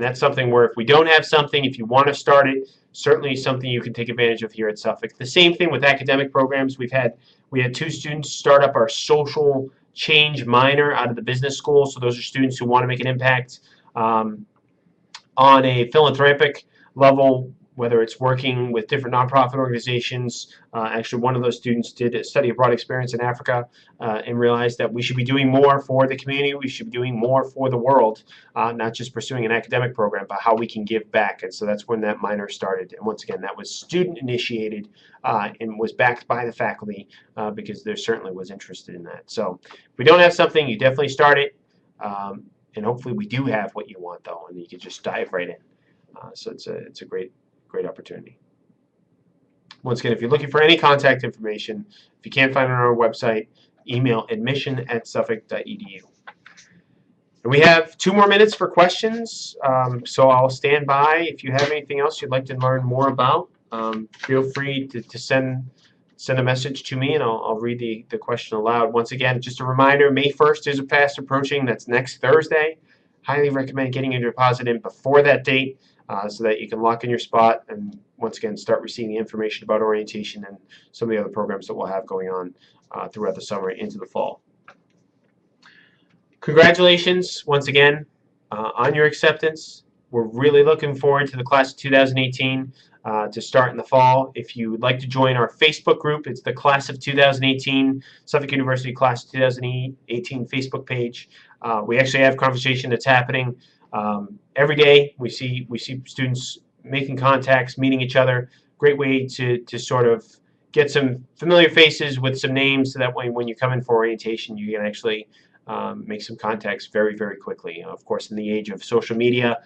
that's something where if we don't have something, if you want to start it, certainly something you can take advantage of here at Suffolk. The same thing with academic programs. We had 2 students start up our social change minor out of the business school. So those are students who want to make an impact on a philanthropic level, whether it's working with different nonprofit organizations. Actually, one of those students did a study abroad experience in Africa and realized that we should be doing more for the community. We should be doing more for the world, not just pursuing an academic program, but how we can give back. And so that's when that minor started. And once again, that was student initiated and was backed by the faculty because there certainly was interested in that. So if we don't have something, you definitely start it. And hopefully we do have what you want, though, and you can just dive right in. So it's a great opportunity. Once again, if you're looking for any contact information, if you can't find it on our website, email admission@suffolk.edu. And we have 2 more minutes for questions, so I'll stand by. If you have anything else you'd like to learn more about, feel free to send a message to me, and I'll read the question aloud. Once again, just a reminder, May 1st is fast approaching. That's next Thursday. Highly recommend getting your deposit in before that date so that you can lock in your spot and once again start receiving information about orientation and some of the other programs that we'll have going on throughout the summer into the fall. Congratulations once again on your acceptance. We're really looking forward to the class of 2018 to start in the fall. If you would like to join our Facebook group, it's the Class of 2018, Suffolk University Class of 2018 Facebook page. We actually have conversation that's happening every day. We see students making contacts, meeting each other. Great way to sort of get some familiar faces with some names, so that way when you come in for orientation, you can actually make some contacts very, very quickly. Of course, in the age of social media,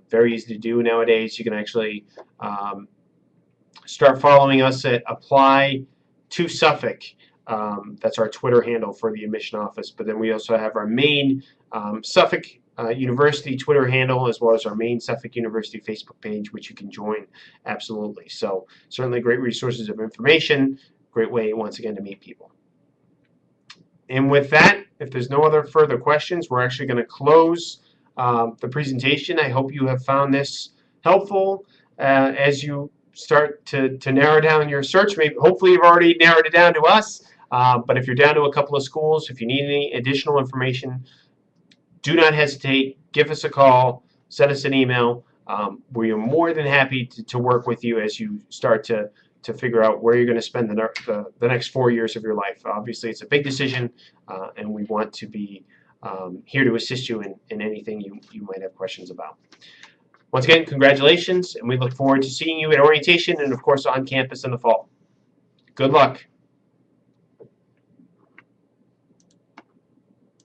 very easy to do nowadays. You can actually start following us at Apply to Suffolk. That's our Twitter handle for the admission office. But then we also have our main Suffolk University Twitter handle, as well as our main Suffolk University Facebook page, which you can join absolutely. So certainly great resources of information. Great way, once again, to meet people. And with that, if there's no other further questions, we're actually going to close the presentation. I hope you have found this helpful as you start to narrow down your search. Maybe, hopefully you've already narrowed it down to us, but if you're down to a couple of schools, if you need any additional information, do not hesitate. Give us a call, send us an email. We are more than happy to work with you as you start to figure out where you're going to spend the next 4 years of your life. Obviously, it's a big decision, and we want to be here to assist you in anything you might have questions about. Once again, congratulations, and we look forward to seeing you at orientation and, of course, on campus in the fall. Good luck.